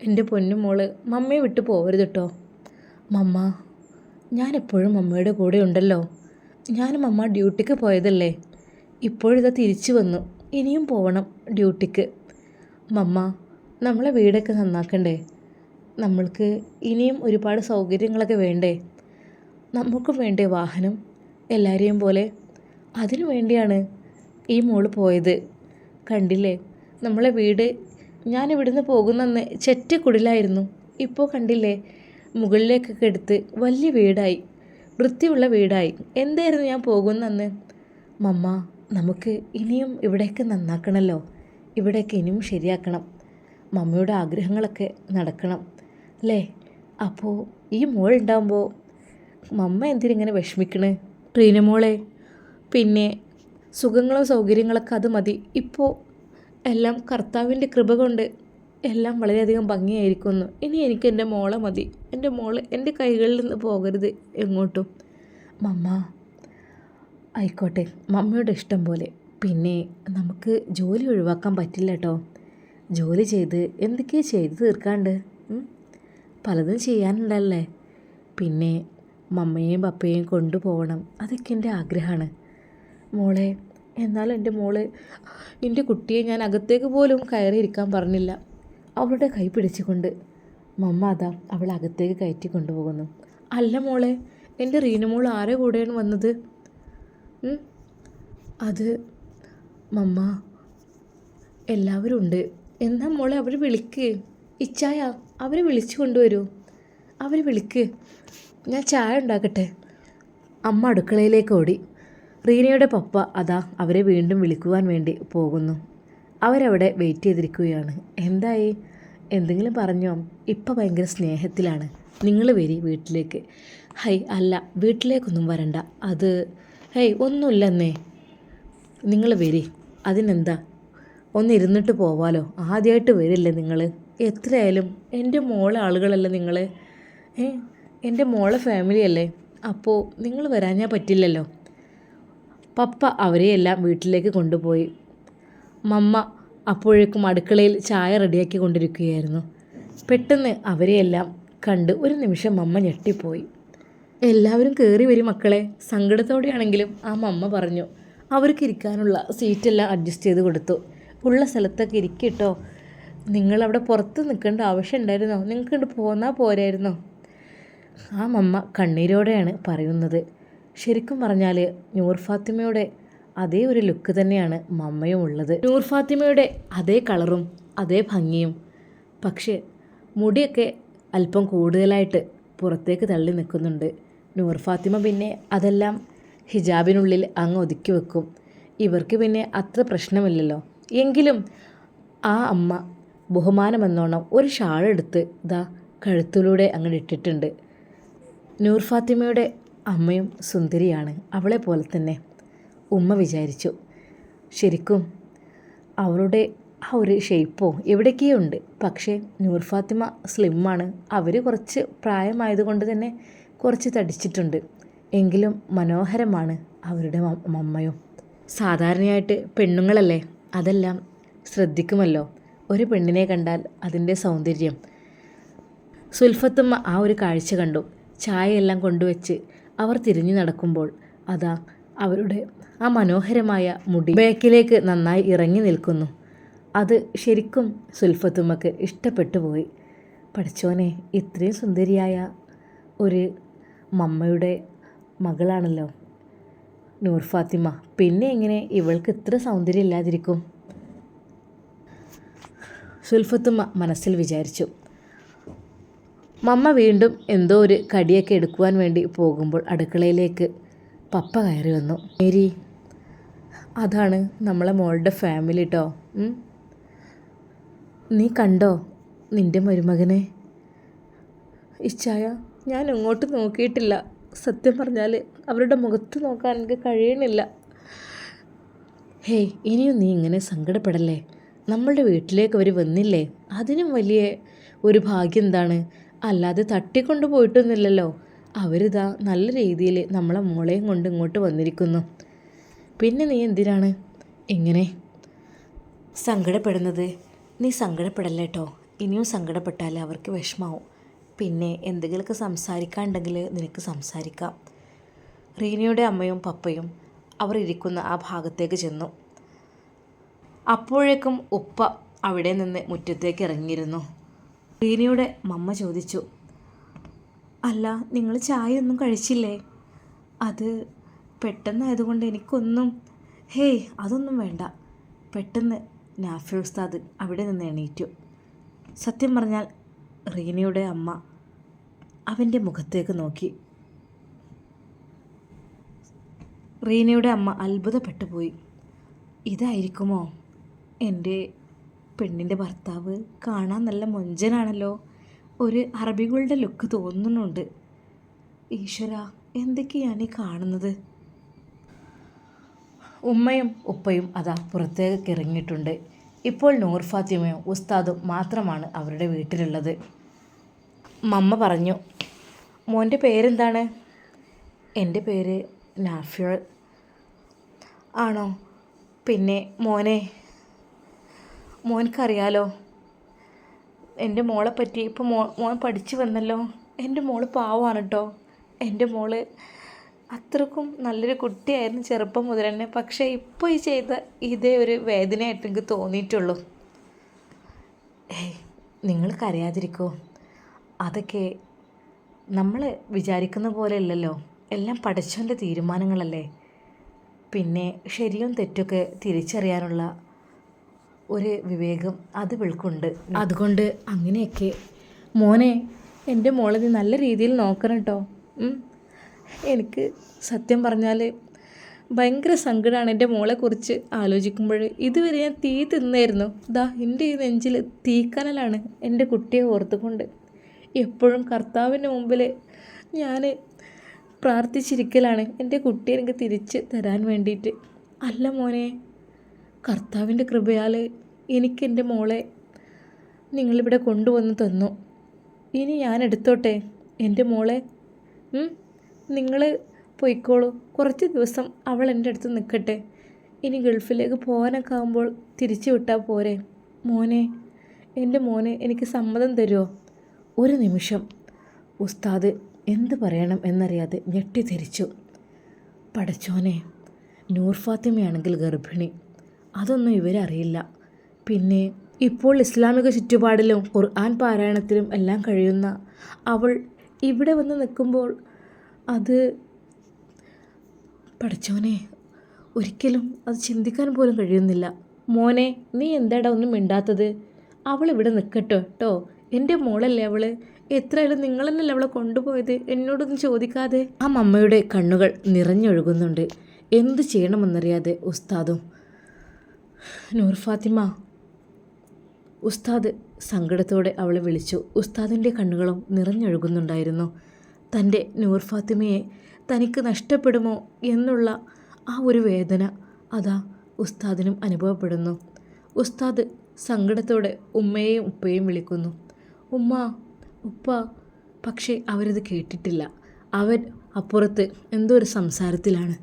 എൻ്റെ പൊന്നുമോള് മമ്മയെ വിട്ട് പോവരുത് കേട്ടോ. മമ്മ, ഞാനെപ്പോഴും മമ്മയുടെ കൂടെ ഉണ്ടല്ലോ. ഞാനും മമ്മ ഡ്യൂട്ടിക്ക് പോയതല്ലേ, ഇപ്പോഴിതാ തിരിച്ചു വന്നു. ഇനിയും പോവണം ഡ്യൂട്ടിക്ക്. മമ്മ, നമ്മളെ വീടൊക്കെ നന്നാക്കണ്ടേ? നമ്മൾക്ക് ഇനിയും ഒരുപാട് സൗകര്യങ്ങളൊക്കെ വേണ്ടേ? നമുക്കും വേണ്ടേ വാഹനം എല്ലാവരെയും പോലെ? അതിനു വേണ്ടിയാണ് ഈ മോള് പോയത്. കണ്ടില്ലേ, നമ്മളെ വീട് ഞാനിവിടുന്ന് പോകുന്നന്ന് ചെറ്റക്കുടിലായിരുന്നു. ഇപ്പോൾ കണ്ടില്ലേ, മുകളിലേക്കൊക്കെ എടുത്ത് വലിയ വീടായി, വൃത്തിയുള്ള വീടായി. എന്തായിരുന്നു ഞാൻ പോകുന്നന്ന്? മമ്മ, നമുക്ക് ഇനിയും ഇവിടെയൊക്കെ നന്നാക്കണമല്ലോ, ഇവിടെയൊക്കെ ഇനിയും ശരിയാക്കണം. മമ്മയുടെ ആഗ്രഹങ്ങളൊക്കെ നടക്കണം അല്ലേ? അപ്പോൾ ഈ മോളുണ്ടാകുമ്പോൾ മമ്മ എന്തിനിങ്ങനെ വിഷമിക്കണേ? ട്രീന മോളെ, പിന്നെ സുഖങ്ങളും സൗകര്യങ്ങളൊക്കെ അത് മതി. ഇപ്പോൾ എല്ലാം കർത്താവിൻ്റെ കൃപ കൊണ്ട് എല്ലാം വളരെയധികം ഭംഗിയായിരിക്കുന്നു. ഇനി എനിക്ക് എൻ്റെ മോളെ മതി. എൻ്റെ മോള് എൻ്റെ കൈകളിൽ നിന്ന് പോകരുത് എങ്ങോട്ടും. മമ്മ, ആയിക്കോട്ടെ, മമ്മയുടെ ഇഷ്ടം പോലെ. പിന്നെ നമുക്ക് ജോലി ഒഴിവാക്കാൻ പറ്റില്ല കേട്ടോ. ജോലി ചെയ്ത് എന്തൊക്കെയോ ചെയ്ത് തീർക്കാണ്ട്, പലതും ചെയ്യാനുണ്ടല്ലേ. പിന്നെ മമ്മയെയും പപ്പയെയും കൊണ്ടുപോകണം, അതൊക്കെ എൻ്റെ ആഗ്രഹമാണ് മോളെ. എന്നാലും എൻ്റെ മോള്, എൻ്റെ കുട്ടിയെ ഞാൻ അകത്തേക്ക് പോലും കയറിയിരിക്കാൻ പറഞ്ഞില്ല. അവളുടെ കൈ പിടിച്ചുകൊണ്ട് മമ്മ അതാ അവളെ അകത്തേക്ക് കയറ്റി കൊണ്ടുപോകുന്നു. അല്ല മോളെ, എൻ്റെ റീനുമോൾ ആരെ കൂടെയാണ് വന്നത്? അത് മമ്മ, എല്ലാവരും ഉണ്ട്. എന്നാ മോളെ അവർ വിളിക്ക്. ഇച്ചായ, അവരെ വിളിച്ചു കൊണ്ടുവരൂ. അവർ വിളിക്ക്, ഞാൻ ചായ ഉണ്ടാക്കട്ടെ. അമ്മ അടുക്കളയിലേക്ക് ഓടി. റീനയുടെ പപ്പ അതാ അവരെ വീണ്ടും വിളിക്കുവാൻ വേണ്ടി പോകുന്നു. അവരവിടെ വെയിറ്റ് ചെയ്തിരിക്കുകയാണ്. എന്തായി, എന്തെങ്കിലും പറഞ്ഞോ? ഇപ്പം ഭയങ്കര സ്നേഹത്തിലാണ്. നിങ്ങൾ വരി വീട്ടിലേക്ക്. ഹൈ, അല്ല, വീട്ടിലേക്കൊന്നും വരണ്ട. അത് ഹേയ് ഒന്നുമില്ലെന്നേ, നിങ്ങൾ വരി. അതിനെന്താ, ഒന്നിരുന്നിട്ട് പോവാലോ. ആദ്യമായിട്ട് വരില്ലേ നിങ്ങൾ? എത്രയായാലും എൻ്റെ മോളെ ആളുകളല്ലേ നിങ്ങൾ, എൻ്റെ മോളെ ഫാമിലി അല്ലേ. അപ്പോൾ നിങ്ങൾ വരാഞ്ഞാൽ പറ്റില്ലല്ലോ. പപ്പ അവരെയെല്ലാം വീട്ടിലേക്ക് കൊണ്ടുപോയി. മമ്മ അപ്പോഴേക്കും അടുക്കളയിൽ ചായ റെഡിയാക്കി കൊണ്ടിരിക്കുകയായിരുന്നു. പെട്ടെന്ന് അവരെയെല്ലാം കണ്ട് ഒരു നിമിഷം മമ്മ ഞെട്ടിപ്പോയി. എല്ലാവരും കയറി വരും മക്കളെ. സങ്കടത്തോടെയാണെങ്കിലും ആ മമ്മ പറഞ്ഞു. അവർക്ക് ഇരിക്കാനുള്ള സീറ്റെല്ലാം അഡ്ജസ്റ്റ് ചെയ്ത് കൊടുത്തു. ഉള്ള സ്ഥലത്തൊക്കെ ഇരിക്കട്ടോ. നിങ്ങളവിടെ പുറത്ത് നിൽക്കേണ്ട ആവശ്യം ഉണ്ടായിരുന്നോ? നിങ്ങൾക്ക് പോന്നാൽ പോരായിരുന്നോ? ആ മമ്മ കണ്ണീരോടെയാണ് പറയുന്നത്. ശരിക്കും പറഞ്ഞാൽ നൂർ ഫാത്തിമയുടെ അതേ ഒരു ലുക്ക് തന്നെയാണ് മമ്മയും ഉള്ളത്. നൂർ ഫാത്തിമയുടെ അതേ കളറും അതേ ഭംഗിയും. പക്ഷേ മുടിയൊക്കെ അല്പം കൂടുതലായിട്ട് പുറത്തേക്ക് തള്ളി നിൽക്കുന്നുണ്ട്. നൂർ ഫാത്തിമ പിന്നെ അതെല്ലാം ഹിജാബിനുള്ളിൽ അങ്ങ് ഒതുക്കി വെക്കും. ഇവർക്ക് പിന്നെ അത്ര പ്രശ്നമില്ലല്ലോ. എങ്കിലും ആ അമ്മ ബഹുമാനമെന്നോണം ഒരു ഷാളെടുത്ത് ഇതാ കഴുത്തിലൂടെ അങ്ങോട്ട് ഇട്ടിട്ടുണ്ട്. നൂർ ഫാത്തിമയുടെ അമ്മയും സുന്ദരിയാണ്, അവളെ പോലെ തന്നെ ഉമ്മ വിചാരിച്ചു. ശരിക്കും അവളുടെ ആ ഒരു ഷേപ്പോ എവിടേക്കോ ഉണ്ട്. പക്ഷേ നൂർ ഫാത്തിമ സ്ലിമ്മാണ്. അവർ കുറച്ച് പ്രായമായതുകൊണ്ട് തന്നെ കുറച്ച് തടിച്ചിട്ടുണ്ട്. എങ്കിലും മനോഹരമാണ് അവരുടെ മമ്മയും. സാധാരണയായിട്ട് പെണ്ണുങ്ങളല്ലേ അതെല്ലാം ശ്രദ്ധിക്കുമല്ലോ. ഒരു പെണ്ണിനെ കണ്ടാൽ അതിൻ്റെ സൗന്ദര്യം. സുൽഫത്തുമ്മ ആ ഒരു കാഴ്ച കണ്ടു. ചായയെല്ലാം കൊണ്ടുവച്ച് അവർ തിരിഞ്ഞു നടക്കുമ്പോൾ അതാ അവരുടെ ആ മനോഹരമായ മുടി ബാക്കിലേക്ക് നന്നായി ഇറങ്ങി നിൽക്കുന്നു. അത് ശരിക്കും സുൽഫത്തുമ്മക്ക് ഇഷ്ടപ്പെട്ടു പോയി. പഠിച്ചോനെ, ഇത്രയും സുന്ദരിയായ ഒരു മമ്മയുടെ മകളാണല്ലോ നൂർ ഫാത്തിമ. പിന്നെ എങ്ങനെ ഇവൾക്ക് ഇത്ര സൗന്ദര്യം ഇല്ലാതിരിക്കും? സുൽഫത്തുമ്മ മനസ്സിൽ വിചാരിച്ചു. മമ്മ വീണ്ടും എന്തോ ഒരു കടിയൊക്കെ എടുക്കുവാൻ വേണ്ടി പോകുമ്പോൾ അടുക്കളയിലേക്ക് പപ്പ കയറി വന്നു. മേരി, അതാണ് നമ്മളെ മോളുടെ ഫാമിലി കേട്ടോ. നീ കണ്ടോ നിൻ്റെ മരുമകനെ? ഇച്ചായ, ഞാൻ അങ്ങോട്ട് നോക്കിയിട്ടില്ല. സത്യം പറഞ്ഞാൽ അവരുടെ മുഖത്ത് നോക്കാൻ എനിക്ക് കഴിയണില്ല. ഹേയ്, ഇനിയും നീ ഇങ്ങനെ സങ്കടപ്പെടല്ലേ. നമ്മളുടെ വീട്ടിലേക്ക് അവർ വന്നില്ലേ, അതിനും വലിയ ഒരു ഭാഗ്യം എന്താണ്? അല്ലാതെ തട്ടിക്കൊണ്ട് പോയിട്ടൊന്നുമില്ലല്ലോ. അവരിതാ നല്ല രീതിയിൽ നമ്മളെ മോളെയും കൊണ്ട് ഇങ്ങോട്ട് വന്നിരിക്കുന്നു. പിന്നെ നീ എന്തിനാണ് ഇങ്ങനെ സങ്കടപ്പെടുന്നത്? നീ സങ്കടപ്പെടല്ലേ കേട്ടോ. ഇനിയും സങ്കടപ്പെട്ടാൽ അവർക്ക് വിഷമാവും. പിന്നെ എന്തെങ്കിലുമൊക്കെ സംസാരിക്കാനുണ്ടെങ്കിൽ നിനക്ക് സംസാരിക്കാം. റീനയുടെ അമ്മയും പപ്പയും അവർ ഇരിക്കുന്ന ആ ഭാഗത്തേക്ക് ചെന്നു. അപ്പോഴേക്കും ഉപ്പ അവിടെ നിന്ന് മുറ്റത്തേക്ക് ഇറങ്ങിയിരുന്നു. റീനയുടെ മമ്മ ചോദിച്ചു, അല്ല, നിങ്ങൾ ചായ ഒന്നും കഴിച്ചില്ലേ? അത് പെട്ടെന്നായതുകൊണ്ട് എനിക്കൊന്നും. ഹേയ്, അതൊന്നും വേണ്ട. പെട്ടെന്ന് നാഫി ഉസ്താദ് അവിടെ നിന്ന് എണീറ്റു. സത്യം പറഞ്ഞാൽ റീനയുടെ അമ്മ അവൻ്റെ മുഖത്തേക്ക് നോക്കി. റീനയുടെ അമ്മ അത്ഭുതപ്പെട്ടു പോയി. ഇതായിരിക്കുമോ എൻ്റെ പെണ്ണിൻ്റെ ഭർത്താവ്? കാണാൻ നല്ല മൊഞ്ചനാണല്ലോ. ഒരു അറബികളുടെ ലുക്ക് തോന്നുന്നുണ്ട്. ഈശ്വര, എന്തൊക്കെയാണ് ഈ കാണുന്നത്? ഉമ്മയും ഉപ്പയും അതാ പുറത്തേക്ക് ഇറങ്ങിയിട്ടുണ്ട്. ഇപ്പോൾ നൂർ ഫാത്തിമയും ഉസ്താദും മാത്രമാണ് അവരുടെ വീട്ടിലുള്ളത്. മമ്മ പറഞ്ഞു, മോൻ്റെ പേരെന്താണ്? എൻ്റെ പേര് നാഫിൾ. ആണോ? പിന്നെ മോൻക്കറിയാലോ എൻ്റെ മോളെ പറ്റി. ഇപ്പോൾ മോൻ പഠിച്ചു വന്നല്ലോ. എൻ്റെ മോള് പാവമാണ് കേട്ടോ. എൻ്റെ മോള് അത്രക്കും നല്ലൊരു കുട്ടിയായിരുന്നു ചെറുപ്പം മുതൽ തന്നെ. പക്ഷേ ഇപ്പോൾ ഈ ചെയ്ത ഇതേ ഒരു വേദനയായിട്ട് എനിക്ക് തോന്നിയിട്ടുള്ളൂ. നിങ്ങൾ കരയാതിരിക്കോ. അതൊക്കെ നമ്മൾ വിചാരിക്കുന്ന പോലെ അല്ലല്ലോ. എല്ലാം പഠിച്ചവൻ്റെ തീരുമാനങ്ങളല്ലേ. പിന്നെ ശരിയും തെറ്റൊക്കെ തിരിച്ചറിയാനുള്ള ഒരു വിവേകം അത് ഇവൾക്കുണ്ട്. അതുകൊണ്ട് അങ്ങനെയൊക്കെ. മോനെ, എൻ്റെ മോളെ നീ നല്ല രീതിയിൽ നോക്കണം കേട്ടോ. എനിക്ക് സത്യം പറഞ്ഞാൽ ഭയങ്കര സങ്കടമാണ് എൻ്റെ മോളെക്കുറിച്ച് ആലോചിക്കുമ്പോൾ. ഇതുവരെ ഞാൻ തീ തിന്നായിരുന്നു. എൻ്റെ ഈ നെഞ്ചിൽ തീക്കനലാണ് എൻ്റെ കുട്ടിയെ ഓർത്തുകൊണ്ട്. എപ്പോഴും കർത്താവിൻ്റെ മുമ്പിൽ ഞാൻ പ്രാർത്ഥിച്ചിരിക്കലാണ് എൻ്റെ കുട്ടിയെ എനിക്ക് തിരിച്ച് തരാൻ വേണ്ടിയിട്ട്. അല്ല മോനെ, കർത്താവിൻ്റെ കൃപയാൽ എനിക്ക് എൻ്റെ മോളെ നിങ്ങളിവിടെ കൊണ്ടുവന്ന് തന്നു. ഇനി ഞാൻ എടുത്തോട്ടെ എൻ്റെ മോളെ? നിങ്ങൾ പോയിക്കോളൂ. കുറച്ച് ദിവസം അവൾ എൻ്റെ അടുത്ത് നിൽക്കട്ടെ. ഇനി ഗൾഫിലേക്ക് പോകാനൊക്കെ ആകുമ്പോൾ തിരിച്ചു വിട്ടാൽ പോരെ? മോനെ, എൻ്റെ മോനെ എനിക്ക് സമ്മതം തരുമോ? ഒരു നിമിഷം ഉസ്താദ് എന്ത് പറയണം എന്നറിയാതെ ഞെട്ടിധരിച്ചു. പടച്ചോനെ, നൂർ ഫാത്തിമയാണെങ്കിൽ ഗർഭിണി. അതൊന്നും ഇവരറിയില്ല. പിന്നെ ഇപ്പോൾ ഇസ്ലാമിക ചുറ്റുപാടിലും ഖുർആൻ പാരായണത്തിലും എല്ലാം കഴിയുന്ന അവൾ ഇവിടെ വന്ന് നിൽക്കുമ്പോൾ അത് പടച്ചോനെ, ഒരിക്കലും അത് ചിന്തിക്കാൻ പോലും കഴിയുന്നില്ല. മോനെ, നീ എന്താടാ ഒന്നും മിണ്ടാത്തത്? അവൾ ഇവിടെ നിൽക്കട്ടോ കേട്ടോ. എൻ്റെ മോളല്ലേ അവൾ. എത്രയായാലും നിങ്ങൾ തന്നെയല്ലേ അവളെ കൊണ്ടുപോയത്, എന്നോടൊന്നും ചോദിക്കാതെ. ആ മമ്മയുടെ കണ്ണുകൾ നിറഞ്ഞൊഴുകുന്നുണ്ട്. എന്തു ചെയ്യണമെന്നറിയാതെ ഉസ്താദും. നൂർ ഫാത്തിമ, ഉസ്താദ് സങ്കടത്തോടെ അവളെ വിളിച്ചു. ഉസ്താദിൻ്റെ കണ്ണുകളും നിറഞ്ഞൊഴുകുന്നുണ്ടായിരുന്നു. തൻ്റെ നൂർ ഫാത്തിമയെ തനിക്ക് നഷ്ടപ്പെടുമോ എന്നുള്ള ആ ഒരു വേദന അതാ ഉസ്താദിനും അനുഭവപ്പെടുന്നു. ഉസ്താദ് സങ്കടത്തോടെ ഉമ്മയെയും ഉപ്പയെയും വിളിക്കുന്നു. ഉമ്മ, ഉപ്പ. പക്ഷേ അവരത് കേട്ടിട്ടില്ല. അവൻ അപ്പുറത്ത് എന്തോ ഒരു സംസാരത്തിലാണ്.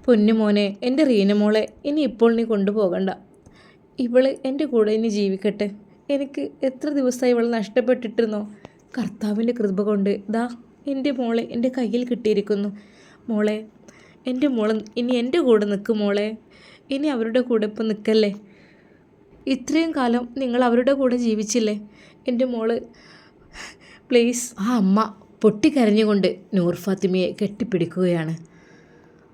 പൊന്നുമോനെ, എൻ്റെ റീനമോളെ ഇനി ഇപ്പോൾ നീ കൊണ്ടുപോകണ്ട. ഇവള് എൻ്റെ കൂടെ ഇനി ജീവിക്കട്ടെ. എനിക്ക് എത്ര ദിവസമായി ഇവൾ നഷ്ടപ്പെട്ടിട്ടിരുന്നോ. കർത്താവിൻ്റെ കൃപ കൊണ്ട് ദാ എൻ്റെ മോളെ എൻ്റെ കയ്യിൽ കിട്ടിയിരിക്കുന്നു. മോളെ, എൻ്റെ മോള് ഇനി എൻ്റെ കൂടെ നിൽക്കും മോളെ. ഇനി അവരുടെ കൂടെ ഇപ്പം നിൽക്കല്ലേ. ഇത്രയും കാലം നിങ്ങൾ അവരുടെ കൂടെ ജീവിച്ചില്ലേ എൻ്റെ മോള്. പ്ലീസ്. ആ അമ്മ പൊട്ടിക്കരഞ്ഞുകൊണ്ട് നൂർ ഫാത്തിമയെ കെട്ടിപ്പിടിക്കുകയാണ്.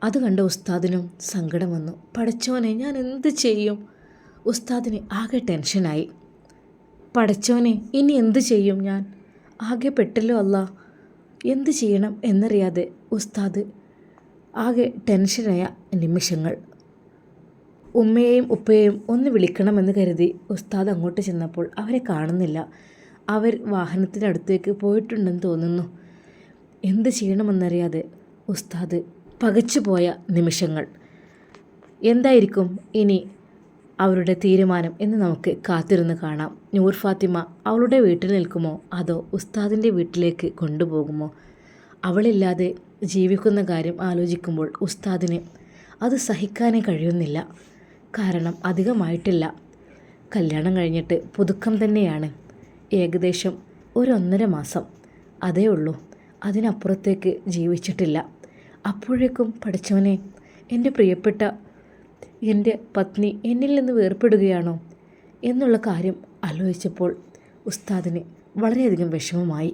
അത് കണ്ട ഉസ്താദിനും സങ്കടം വന്നു. പടച്ചോനെ, ഞാൻ എന്ത് ചെയ്യും? ഉസ്താദിന് ആകെ ടെൻഷനായി. പടച്ചോനെ, ഇനി എന്ത് ചെയ്യും ഞാൻ? ആകെ പെട്ടല്ലോ അല്ലാ. എന്ത് ചെയ്യണം എന്നറിയാതെ ഉസ്താദ് ആകെ ടെൻഷനായ നിമിഷങ്ങൾ. ഉമ്മയെയും ഉപ്പയെയും ഒന്ന് വിളിക്കണമെന്ന് കരുതി ഉസ്താദ് അങ്ങോട്ട് ചെന്നപ്പോൾ അവരെ കാണുന്നില്ല. അവർ വാഹനത്തിനടുത്തേക്ക് പോയിട്ടുണ്ടെന്ന് തോന്നുന്നു. എന്ത് ചെയ്യണമെന്നറിയാതെ ഉസ്താദ് പകച്ചുപോയ നിമിഷങ്ങൾ. എന്തായിരിക്കും ഇനി അവരുടെ തീരുമാനം എന്ന് നമുക്ക് കാത്തിരുന്ന് കാണാം. നൂർ ഫാത്തിമ അവളുടെ വീട്ടിൽ നിൽക്കുമോ അതോ ഉസ്താദിൻ്റെ വീട്ടിലേക്ക് കൊണ്ടുപോകുമോ? അവളില്ലാതെ ജീവിക്കുന്ന കാര്യം ആലോചിക്കുമ്പോൾ ഉസ്താദിന് അത് സഹിക്കാനേ കഴിയുന്നില്ല. കാരണം അധികമായിട്ടില്ല. കല്യാണം കഴിഞ്ഞിട്ട് പുതുക്കം തന്നെയാണ്. ഏകദേശം 1.5 മാസം അതേ ഉള്ളൂ. അതിനപ്പുറത്തേക്ക് ജീവിച്ചിട്ടില്ല. അപ്പോഴേക്കും പഠിച്ചവനെ, എൻ്റെ പ്രിയപ്പെട്ട എൻ്റെ പത്നി എന്നിൽ നിന്ന് വേർപ്പെടുകയാണോ എന്നുള്ള കാര്യം ആലോചിച്ചപ്പോൾ ഉസ്താദിന് വളരെയധികം വിഷമമായി.